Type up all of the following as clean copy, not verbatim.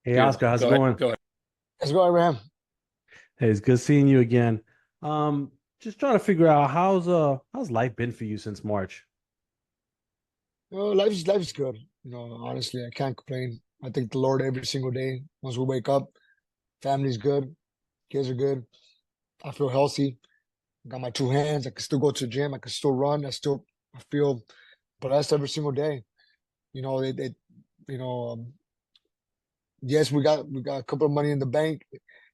Hey Dude, Oscar, how's it go ahead. going? Go ahead. Let's go, Abraham. Hey, it's good seeing you again. Just trying to figure out how's life been for you since March? Life is good. Honestly, I can't complain. I thank the Lord every single day. Once we wake up, family's good, kids are good. I feel healthy. Got my two hands. I can still go to the gym. I can still run. I feel blessed every single day. You know, it you know, yes, we got a couple of money in the bank,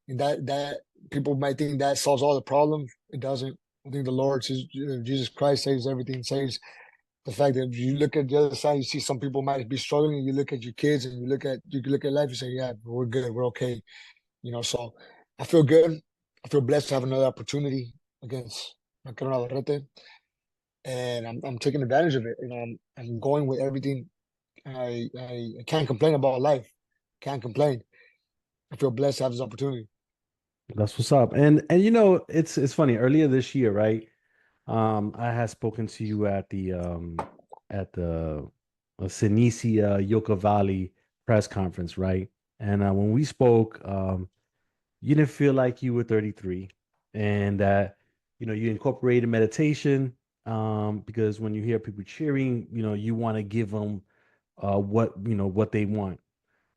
and that people might think that solves all the problems. It doesn't. I think the Lord says, Jesus Christ saves everything, saves the fact that you look at the other side, you see some people might be struggling. You look at your kids and you look at life. You say, "Yeah, we're good. We're okay." So I feel good. I feel blessed to have another opportunity against Emanuel Navarrete, and I'm taking advantage of it. I'm going with everything. I can't complain about life. Can't complain. I feel blessed to have this opportunity. That's what's up. And it's funny. Earlier this year, right? I had spoken to you at the Senicia Yucca Valley press conference, right? And when we spoke, you didn't feel like you were 33 and that you incorporated meditation because when you hear people cheering, you want to give them what they want.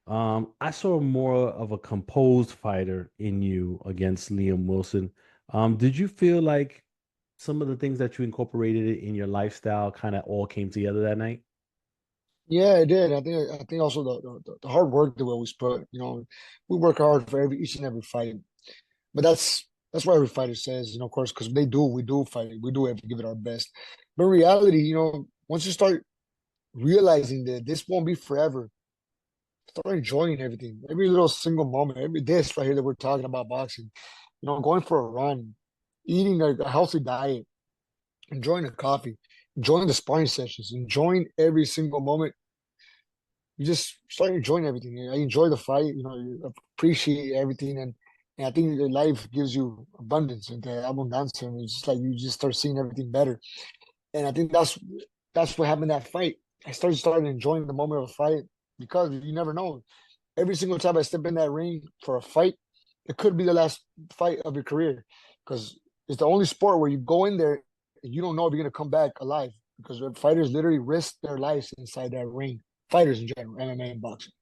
I saw more of a composed fighter in you against Liam Wilson. Did you feel like some of the things that you incorporated in your lifestyle kind of all came together that night? Yeah, I did. I think also the hard work that we always put. We work hard for every each and every fight. But that's what every fighter says, of course, because we do fight, we do have to give it our best. But in reality, once you start realizing that this won't be forever, start enjoying everything, every little single moment, every this right here that we're talking about boxing, going for a run, eating a healthy diet, enjoying a coffee, enjoying the sparring sessions, enjoying every single moment. You just start enjoying everything. I enjoy the fight, you appreciate everything, and I think that life gives you abundance and the abundance, and it's just like you just start seeing everything better. And I think that's what happened in that fight. I started enjoying the moment of a fight because you never know. Every single time I step in that ring for a fight, it could be the last fight of your career because it's the only sport where you go in there and you don't know if you're gonna come back alive because fighters literally risk their lives inside that ring. Fighters in general, MMA and boxing.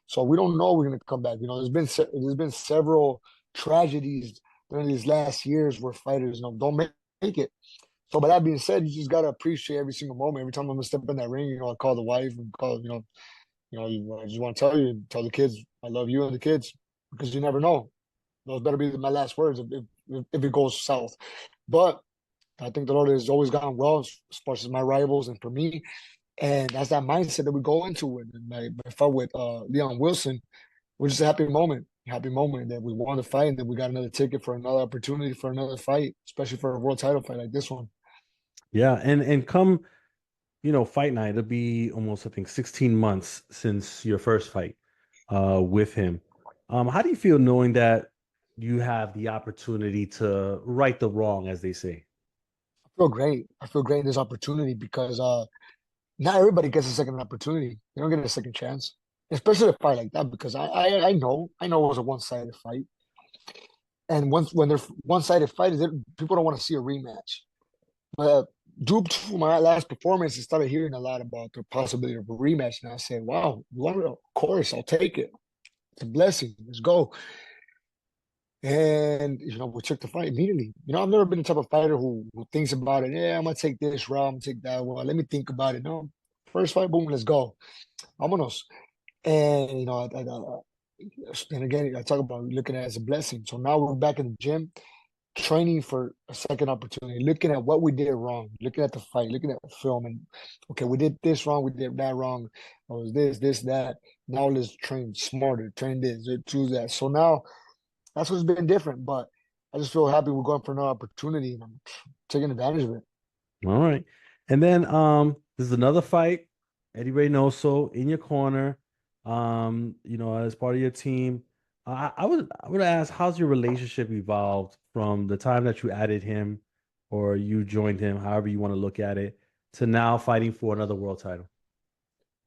So we don't know we're going to come back. There's been several tragedies during these last years where fighters don't make it. So, by that being said, you just gotta appreciate every single moment. Every time I'm gonna step in that ring, I call the wife and call, I just want to tell the kids, I love you and the kids because you never know. Those better be my last words if it goes south. But I think the Lord has always gone well as far as my rivals and for me. And that's that mindset that we go into it. And my fight with Leon Wilson was just a happy moment that we won the fight and that we got another ticket for another opportunity for another fight, especially for a world title fight like this one. Yeah, and come, fight night, it'll be almost, I think, 16 months since your first fight with him. How do you feel knowing that you have the opportunity to right the wrong, as they say? I feel great. I feel great in this opportunity because not everybody gets a second opportunity. They don't get a second chance, especially a fight like that. Because I know it was a one-sided fight, and when they're one-sided fight, people don't want to see a rematch. But due to my last performance, I started hearing a lot about the possibility of a rematch, and I said, "Wow, you want it? Of course, I'll take it. It's a blessing. Let's go." And we took the fight immediately. I've never been the type of fighter who thinks about it. Yeah, I'm gonna take this route, I'm gonna take that one. Let me think about it. No, first fight, boom, let's go. Vámonos. And and again, I talk about looking at it as a blessing. So now we're back in the gym, training for a second opportunity, looking at what we did wrong, looking at the fight, looking at the film, and okay, we did this wrong, we did that wrong. It was this, that. Now let's train smarter, train this, choose that. So now that's what's been different. But I just feel happy we're going for another opportunity and I'm taking advantage of it. All right. And then there's another fight, Eddie Reynoso in your corner, as part of your team. I would ask, how's your relationship evolved from the time that you added him or you joined him, however you want to look at it, to now fighting for another world title?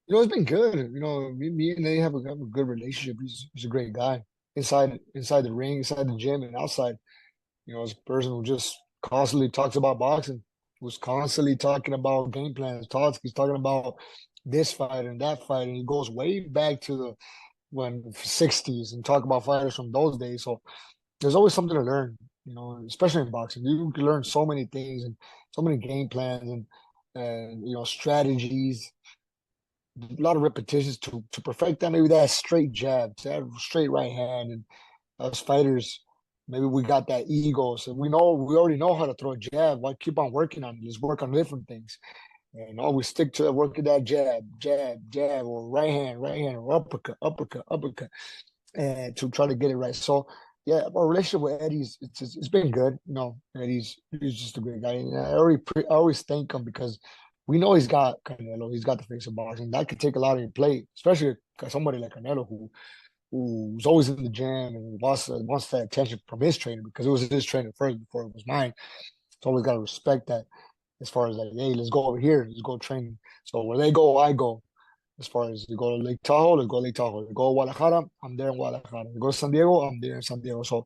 It's been good. Me and they have a good relationship. He's a great guy inside the ring, inside the gym, and outside. As a person who just constantly talks about boxing, who's constantly talking about game plans, he's talking about this fight and that fight, and he goes way back to the when 60s and talk about fighters from those days. So there's always something to learn, especially in boxing. You can learn so many things and so many game plans and strategies, a lot of repetitions to perfect that, maybe that straight jab, that straight right hand. And us fighters, maybe we got that ego, so we already know how to throw a jab. Why keep on working on it? Just work on different things, and always stick to working that jab, or right hand, or uppercut, and to try to get it right. So yeah, our relationship with Eddie's it's been good. He's just a great guy. And I always thank him because we know he's got Canelo. He's got the face of boxing. That could take a lot of your plate, especially somebody like Canelo who's always in the gym and wants that attention from his trainer because it was his trainer first before it was mine. So always got to respect that as far as like, hey, let's go over here, let's go train. So where they go, I go. As far as you go to Lake Tahoe, let's go to Lake Tahoe. You go to Guadalajara, I'm there in Guadalajara. You go to San Diego, I'm there in San Diego. So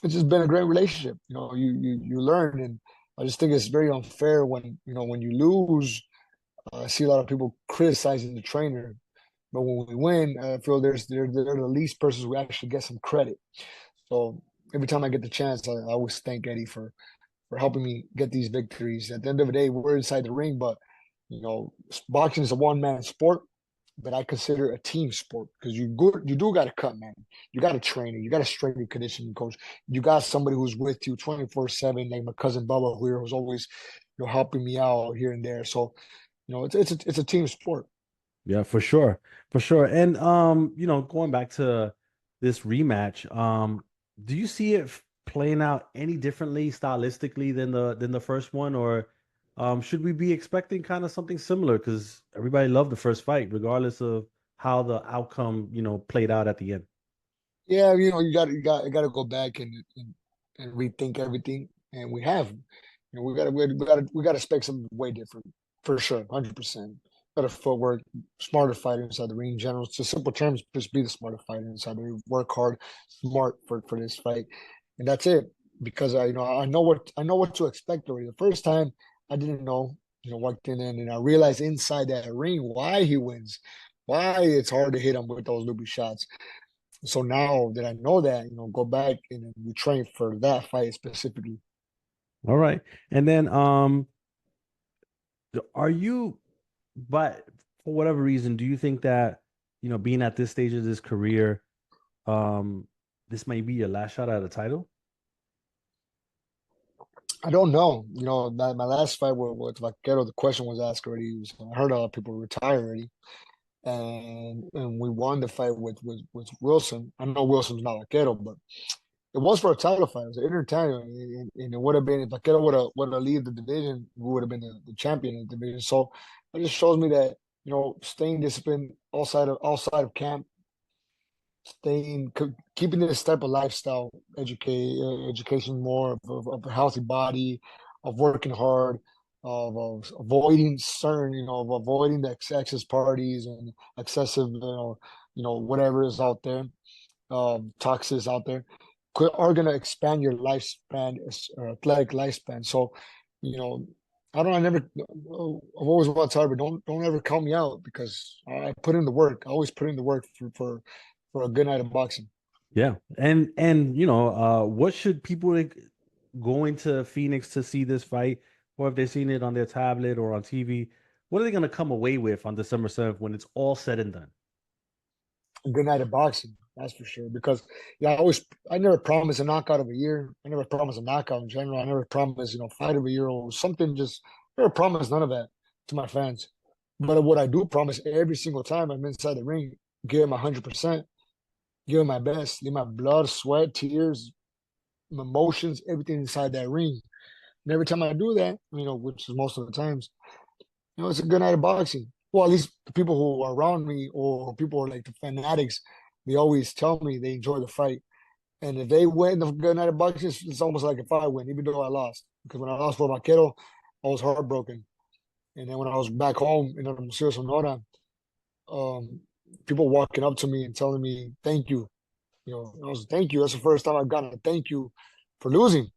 it's just been a great relationship. You learn, and I just think it's very unfair when you lose. I see a lot of people criticizing the trainer, but when we win, I feel they're the least persons who actually get some credit. So every time I get the chance, I always thank Eddie for helping me get these victories. At the end of the day, we're inside the ring, but boxing is a one man sport, but I consider it a team sport because you do got to cut, man. You got a trainer, you got a strength and conditioning coach, you got somebody who's with you 24/7, like my cousin Bubba here, who's always helping me out here and there. So it's a team sport. Yeah, for sure. And going back to this rematch, do you see it playing out any differently stylistically than the first one, or should we be expecting kind of something similar? Because everybody loved the first fight, regardless of how the outcome, played out at the end. Yeah, you got to go back and rethink everything, and we have. We got to expect something way different for sure, 100%. Better footwork, smarter fighter inside the ring in general. So simple terms, just be the smarter fighter inside the ring. Work hard, smart for this fight, and that's it. Because I know what to expect already. The first time I didn't know, walked in and I realized inside that ring why he wins, why it's hard to hit him with those loopy shots. So now that I know that, go back and we train for that fight specifically. All right. And then are you, but for whatever reason, do you think that, being at this stage of this career, um, this may be your last shot at a title? I don't know. That my last fight with Vaquero, the question was asked already. I heard a lot of people retire already, and we won the fight with Wilson. I know Wilson's not Vaquero, but it was for a title fight. It was an inter and it would have been if Vaquero would have leave the division, we would have been the champion in the division. So it just shows me that staying disciplined outside of camp, keeping this type of lifestyle, education more of a healthy body, of working hard, of avoiding of avoiding the excess parties and excessive, whatever is out there, toxins out there, are going to expand your lifespan, athletic lifespan. So, you know, I never, I've always wanted to tell her, but don't ever count me out because I put in the work. I always put in the work for a good night of boxing. Yeah. And what should people going to Phoenix to see this fight, or if they've seen it on their tablet or on TV, what are they going to come away with on December 7th when it's all said and done? A good night of boxing, that's for sure. Because I never promised a knockout of a year. I never promised a knockout in general. I never promised, fight of a year or something. Just never promised none of that to my fans. But what I do promise every single time I'm inside the ring, give them 100%, give them my best, leave my blood, sweat, tears, emotions, everything inside that ring. And every time I do that, which is most of the times, it's a good night of boxing. Well, at least the people who are around me or people who are like the fanatics, they always tell me they enjoy the fight. And if they win the good night of boxing, it's almost like if I win, even though I lost. Because when I lost for Vaquero, I was heartbroken. And then when I was back home in Hermosillo, Sonora, um, people walking up to me and telling me thank you. I was thank you. That's the first time I've gotten a thank you for losing.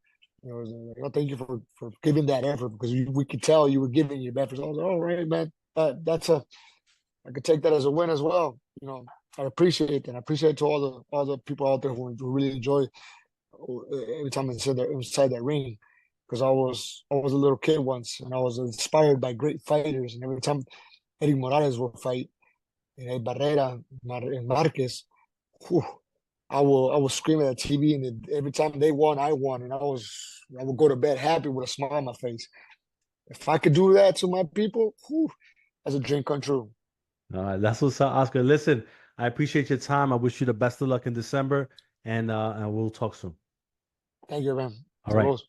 It was like, oh, thank you for giving that effort because we could tell you were giving your best. I was like, oh, right, man. That's a I could take that as a win as well. I appreciate it, and I appreciate to all the people out there who really enjoy every time inside that ring. Because I was a little kid once, and I was inspired by great fighters, and every time Eddie Morales would fight, and Barrera, and Marquez, whew, I will scream at the TV, and every time they won, I won, and I would go to bed happy with a smile on my face. If I could do that to my people, whew, that's a dream come true. That's what's up, Oscar. Listen, I appreciate your time. I wish you the best of luck in December, and we'll talk soon. Thank you, man. All right. Saludos.